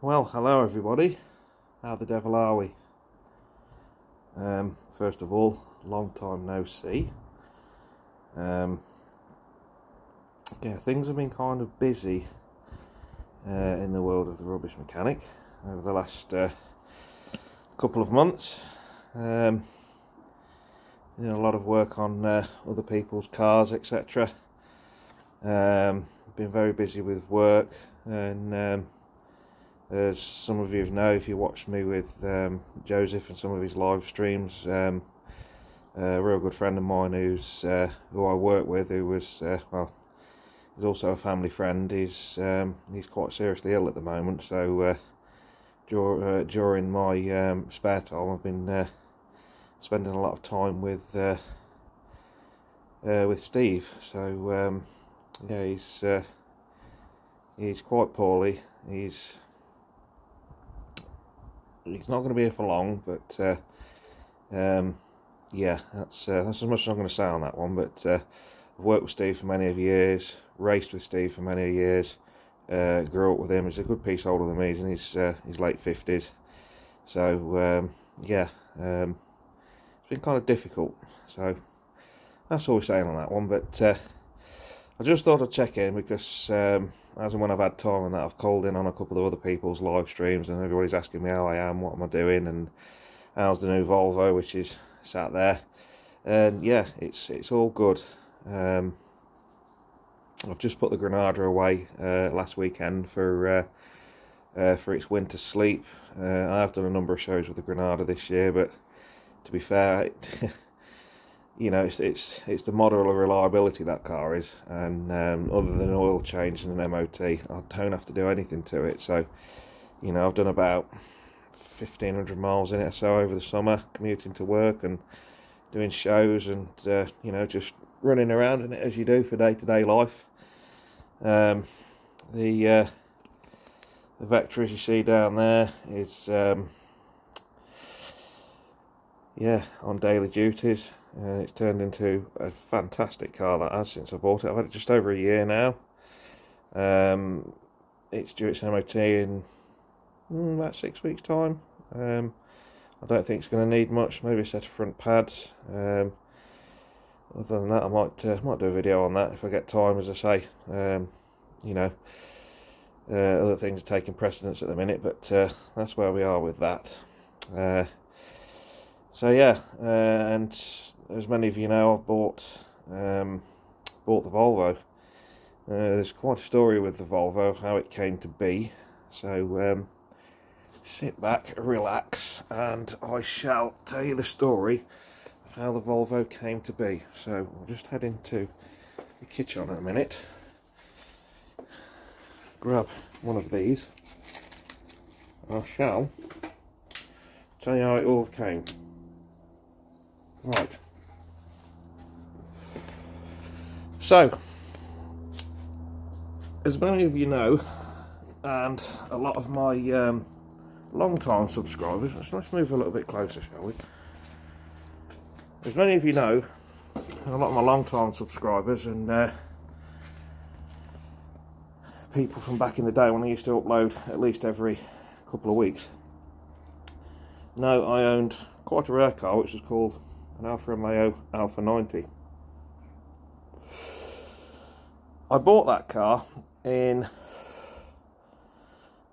Well, hello everybody. How the devil are we? First of all, long time no see. Yeah, things have been kind of busy in the world of the rubbish mechanic over the last couple of months. A lot of work on other people's cars, etc. Been very busy with work, and as some of you know, if you watched me with Joseph and some of his live streams, a real good friend of mine who I work with, who was he's also a family friend. He's quite seriously ill at the moment, so during my spare time, I've been spending a lot of time with Steve. So yeah, he's quite poorly. He's not going to be here for long, but yeah, that's as much as I'm going to say on that one. But I've worked with Steve for many years, raced with Steve for many years, grew up with him. He's a good piece older than me. He's in his late 50s. So yeah, it's been kind of difficult. So that's all we're saying on that one. But I just thought I'd check in because as and when I've had time and that, I've called in on a couple of other people's live streams, and everybody's asking me how I am, what am I doing, and how's the new Volvo, which is sat there. And yeah, it's all good. I've just put the Granada away last weekend for its winter sleep. I have done a number of shows with the Granada this year, but to be fair, you know, it's the model of reliability that car is, and other than oil change and an MOT, I don't have to do anything to it. So, you know, I've done about 1,500 miles in it or so over the summer, commuting to work and doing shows, and you know, just running around in it as you do for day-to-day life. The Vectra, as you see down there, is yeah, on daily duties. It's turned into a fantastic car, that has, since I bought it. I've had it just over a year now. It's due its MOT in about 6 weeks' time. I don't think it's going to need much, maybe a set of front pads. Other than that, I might do a video on that if I get time, as I say. You know, other things are taking precedence at the minute, but that's where we are with that. So yeah, and as many of you know, I've bought the Volvo. There's quite a story with the Volvo, how it came to be. So sit back, relax, and I shall tell you the story of how the Volvo came to be. So we'll just head into the kitchen in a minute, grab one of these, and I shall tell you how it all came. Right. So, as many of you know, and a lot of my long-time subscribers, let's move a little bit closer, shall we? As many of you know, a lot of my long-time subscribers and people from back in the day when I used to upload at least every couple of weeks, know I owned quite a rare car, which was called an Alfa Romeo Alpha 90. I bought that car in,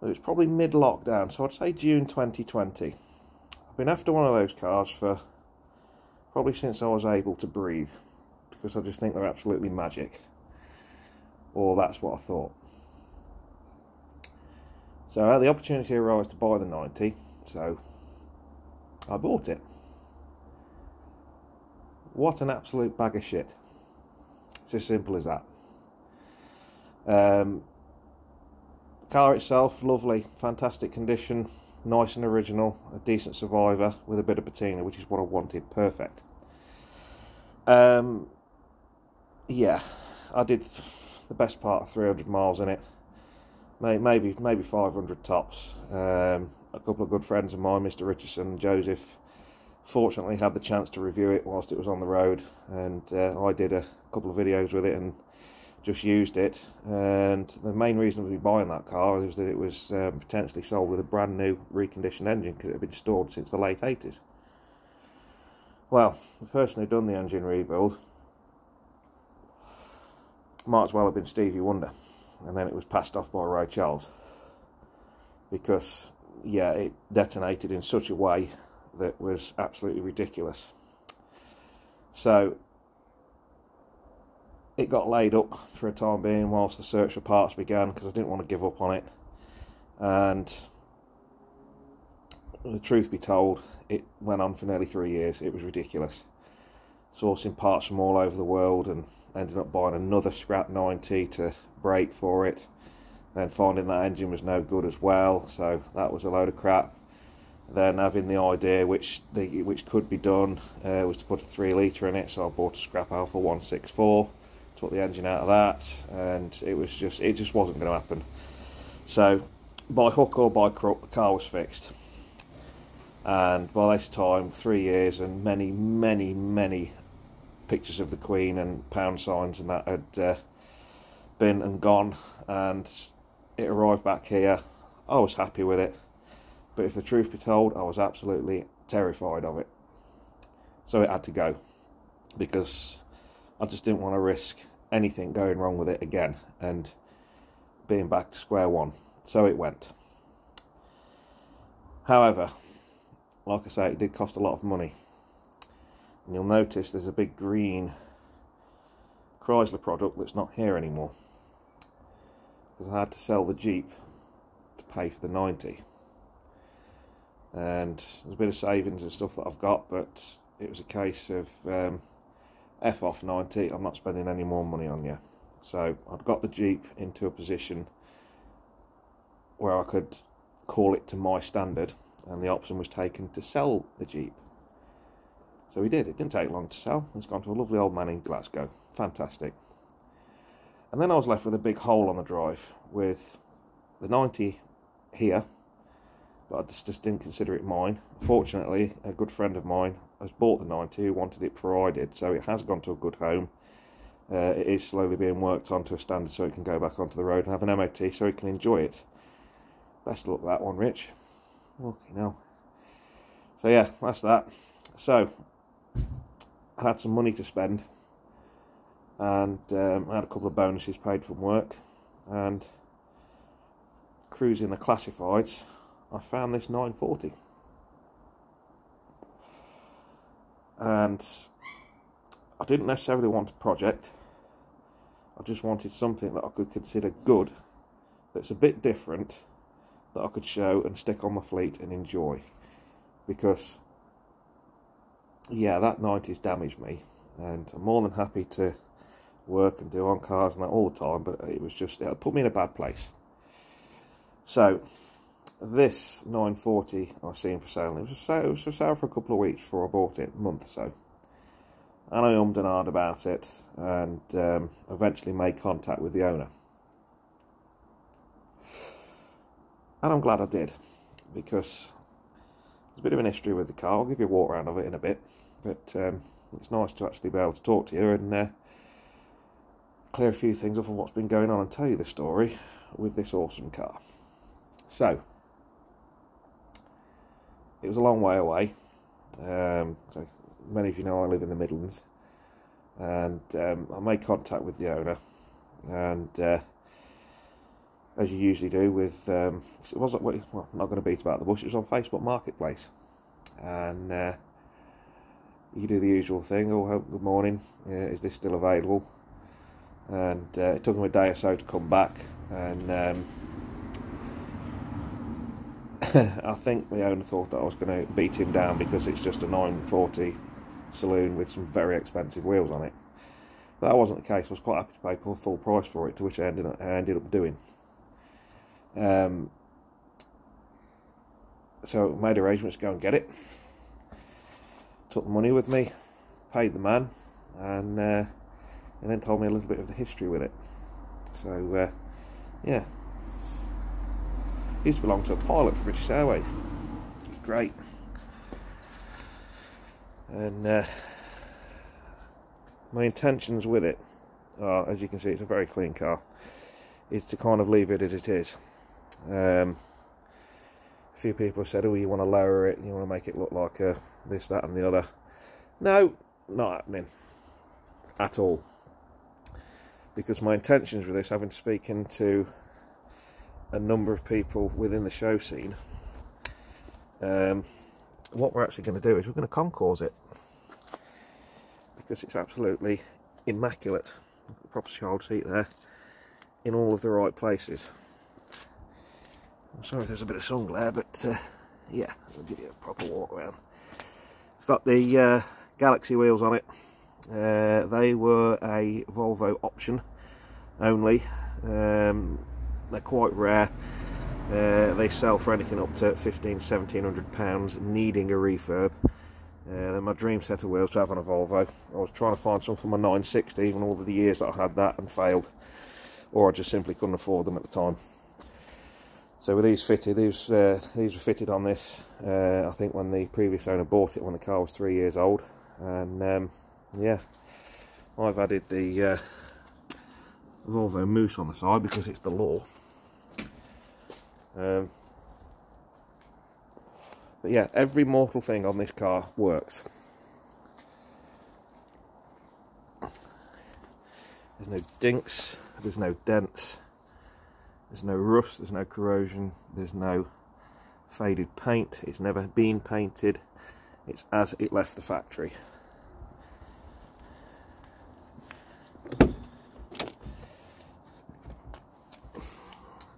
it was probably mid-lockdown, so I'd say June 2020. I've been after one of those cars for probably since I was able to breathe, because I just think they're absolutely magic, or that's what I thought. So I had the opportunity arose to buy the 90, so I bought it. What an absolute bag of shit. It's as simple as that. The car itself, lovely, fantastic condition, nice and original, a decent survivor with a bit of patina, which is what I wanted. Perfect. Yeah, I did the best part of 300 miles in it, maybe 500 tops. A couple of good friends of mine, Mr. Richardson and Joseph, fortunately had the chance to review it whilst it was on the road, and I did a couple of videos with it and just used it, and the main reason of me buying that car was that it was potentially sold with a brand new reconditioned engine because it had been stored since the late 80s. Well, the person who'd done the engine rebuild might as well have been Stevie Wonder, and then it was passed off by Ray Charles because, yeah, it detonated in such a way that was absolutely ridiculous. So it got laid up for a time being whilst the search for parts began, because I didn't want to give up on it. And the truth be told, it went on for nearly 3 years. It was ridiculous, sourcing parts from all over the world, and ended up buying another scrap 90 to break for it, then finding that engine was no good as well, so that was a load of crap. Then having the idea, which could be done, was to put a 3 litre in it, so I bought a scrap Alpha 164, took the engine out of that, and it just wasn't going to happen. So by hook or by crook, the car was fixed, and by this time, 3 years and many pictures of the Queen and pound signs and that had been and gone, and it arrived back here. I was happy with it, but if the truth be told, I was absolutely terrified of it. So it had to go, because I just didn't want to risk anything going wrong with it again and being back to square one. So it went. However, like I say, it did cost a lot of money. And you'll notice there's a big green Chrysler product that's not here anymore, because I had to sell the Jeep to pay for the 90. And there's a bit of savings and stuff that I've got, but it was a case of F off 90, I'm not spending any more money on you. So I'd got the Jeep into a position where I could call it to my standard, and the option was taken to sell the Jeep. So we did. It didn't take long to sell. It's gone to a lovely old man in Glasgow. Fantastic. And then I was left with a big hole on the drive with the 90 here, but I just didn't consider it mine. Fortunately, a good friend of mine has bought the 90 who wanted it before I did, so it has gone to a good home. It is slowly being worked on to a standard so it can go back onto the road and have an MOT so he can enjoy it. Best of luck with that one, Rich. Okay, no. So yeah, that's that. So I had some money to spend, and I had a couple of bonuses paid from work, and cruising the classifieds, I found this 940, and I didn't necessarily want a project. I just wanted something that I could consider good, that's a bit different, that I could show and stick on my fleet and enjoy. Because, yeah, that 90's damaged me, and I'm more than happy to work and do on cars and that all the time, but it put me in a bad place. So this 940 I seen for sale, it was for sale for a couple of weeks before I bought it, a month or so, and I ummed and ahed about it, and eventually made contact with the owner. And I'm glad I did, because there's a bit of an history with the car. I'll give you a walk around of it in a bit, but it's nice to actually be able to talk to you and clear a few things up on what's been going on and tell you the story with this awesome car. So it was a long way away. So many of you know I live in the Midlands, and I made contact with the owner, and as you usually do with, it wasn't, well, I'm not going to beat about the bush, it was on Facebook Marketplace, and you do the usual thing, oh, good morning, is this still available? And it took him a day or so to come back, and I think the owner thought that I was going to beat him down because it's just a 940 saloon with some very expensive wheels on it. But that wasn't the case. I was quite happy to pay full price for it, to which I ended up doing. So I made arrangements to go and get it, took the money with me, paid the man, and then told me a little bit of the history with it. So yeah, it used to belong to a pilot for British Airways. It was great, and my intentions with it as you can see, it's a very clean car, is to kind of leave it as it is. A few people have said, oh, you want to lower it, you want to make it look like this, that and the other. No, not happening at all. Because my intentions with this, having spoken to a number of people within the show scene, what we're actually going to do is we're going to concourse it, because it's absolutely immaculate. Proper child seat there, in all of the right places. I'm sorry if there's a bit of sun glare, but yeah, I'll give you a proper walk around. It's got the Galaxy wheels on it. They were a Volvo option only. They're quite rare. They sell for anything up to £1,500–1,700, needing a refurb. They're my dream set of wheels to have on a Volvo. I was trying to find some for my 960, even all of the years that I had that, and failed, or I just simply couldn't afford them at the time. So with these fitted, these were fitted on this, I think when the previous owner bought it, when the car was 3 years old. And yeah, I've added the Volvo Moose on the side because it's the law. But yeah, every mortal thing on this car works. There's no dinks, there's no dents, there's no rust, there's no corrosion, there's no faded paint. It's never been painted. It's as it left the factory.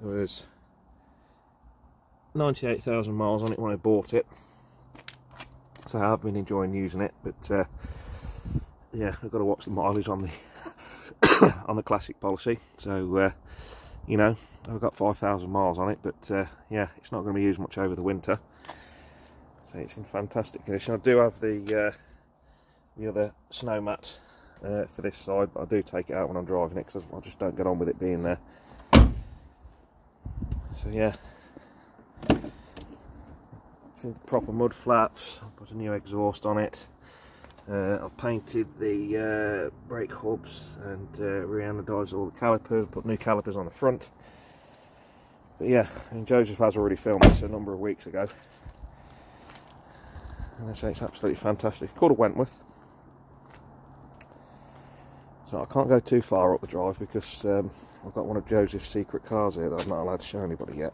There was 98,000 miles on it when I bought it, so I have been enjoying using it, but yeah, I've got to watch the mileage on the on the classic policy. So you know, I've got 5,000 miles on it, but yeah, it's not going to be used much over the winter, so it's in fantastic condition. I do have the other snow mat for this side, but I do take it out when I'm driving it because I just don't get on with it being there. So yeah, proper mud flaps. I've put a new exhaust on it. I've painted the brake hubs and re-anodised all the calipers, put new calipers on the front. But yeah, I mean, Joseph has already filmed this a number of weeks ago, and I say it's absolutely fantastic. It's called a Wentworth, so I can't go too far up the drive because I've got one of Joseph's secret cars here that I'm not allowed to show anybody yet.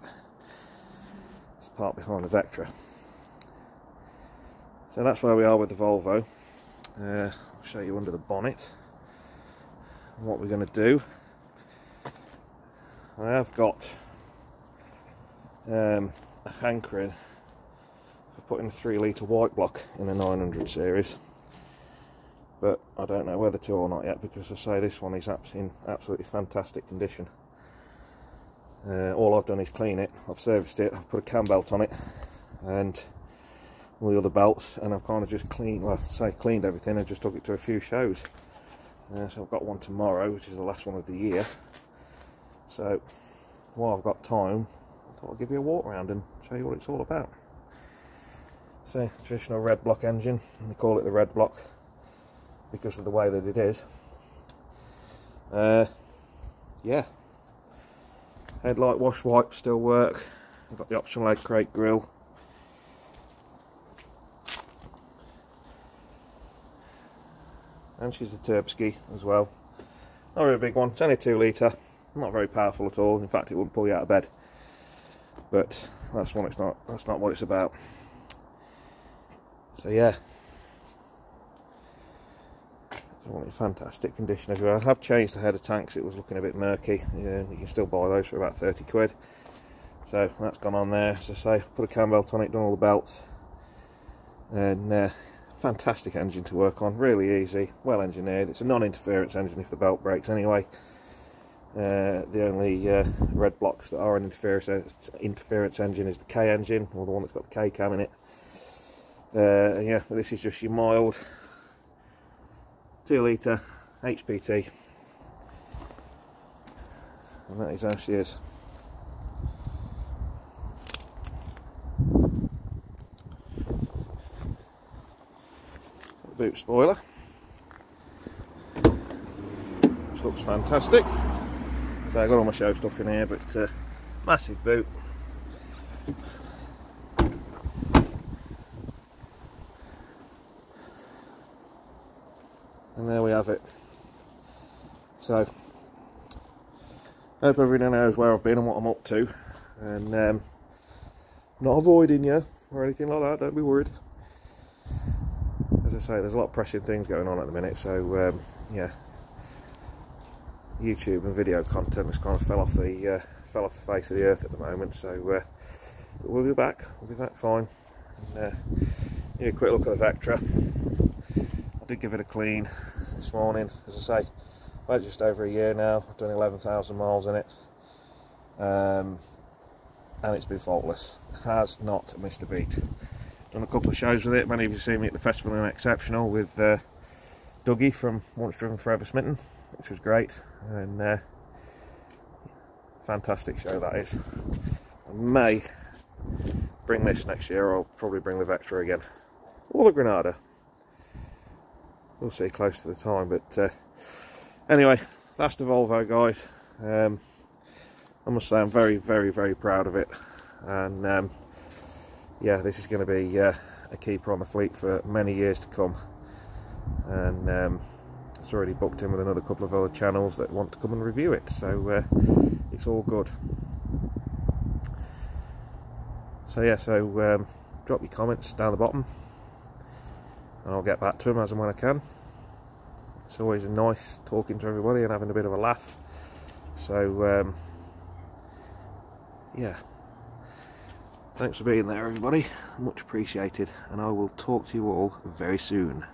It's parked behind the Vectra. So that's where we are with the Volvo. I'll show you under the bonnet and what we're going to do. I have got a hankering for putting a 3 litre white block in a 900 series, but I don't know whether to or not yet, because I say this one is in absolutely fantastic condition. All I've done is clean it. I've serviced it, I've put a cam belt on it and all the other belts, and I've kind of just cleaned, well, cleaned everything and just took it to a few shows. So I've got one tomorrow, which is the last one of the year. So while I've got time, I thought I'd give you a walk around and show you what it's all about. So, traditional red block engine, and they call it the red block because of the way that it is. Yeah, headlight wash wipes still work. I've got the optional egg crate grille. And she's a Turbski as well. Not a very big one, it's only a 2 litre, not very powerful at all. In fact, it wouldn't pull you out of bed. But that's not what it's about. So yeah, it's all in fantastic condition everywhere. I have changed the header tanks, it was looking a bit murky. Yeah, you can still buy those for about 30 quid. So that's gone on there. As I say, put a cam belt on it, done all the belts, and fantastic engine to work on, really easy, well engineered. It's a non-interference engine if the belt breaks anyway. The only red blocks that are an interference engine is the K engine, or the one that's got the K cam in it. Yeah, but this is just your mild 2 litre HPT, and that is how she is. Boot spoiler, just looks fantastic. So I've got all my show stuff in here, but massive boot. And there we have it. So, hope everyone knows where I've been and what I'm up to. And not avoiding you or anything like that, don't be worried. As I say, there's a lot of pressing things going on at the minute, so yeah. YouTube and video content has kind of fell off the face of the earth at the moment, so we'll be back fine. And, yeah, a quick look at the Vectra. I did give it a clean this morning. As I say, about just over a year now. I've done 11,000 miles in it, and it's been faultless. Has not missed a beat. Done a couple of shows with it. Many of you see me at the Festival in Exceptional with Dougie from Once Driven Forever Smitten, which was great, and fantastic show that is. I may bring this next year, or I'll probably bring the Vectra again, or the Granada. We'll see close to the time, but anyway, that's the Volvo, guys. I must say I'm very, very, very proud of it, and yeah, this is going to be a keeper on the fleet for many years to come, and it's already booked in with another couple of other channels that want to come and review it, so it's all good. So yeah, drop your comments down the bottom and I'll get back to them as and when I can. It's always nice talking to everybody and having a bit of a laugh, so yeah, thanks for being there everybody, much appreciated, and I will talk to you all very soon.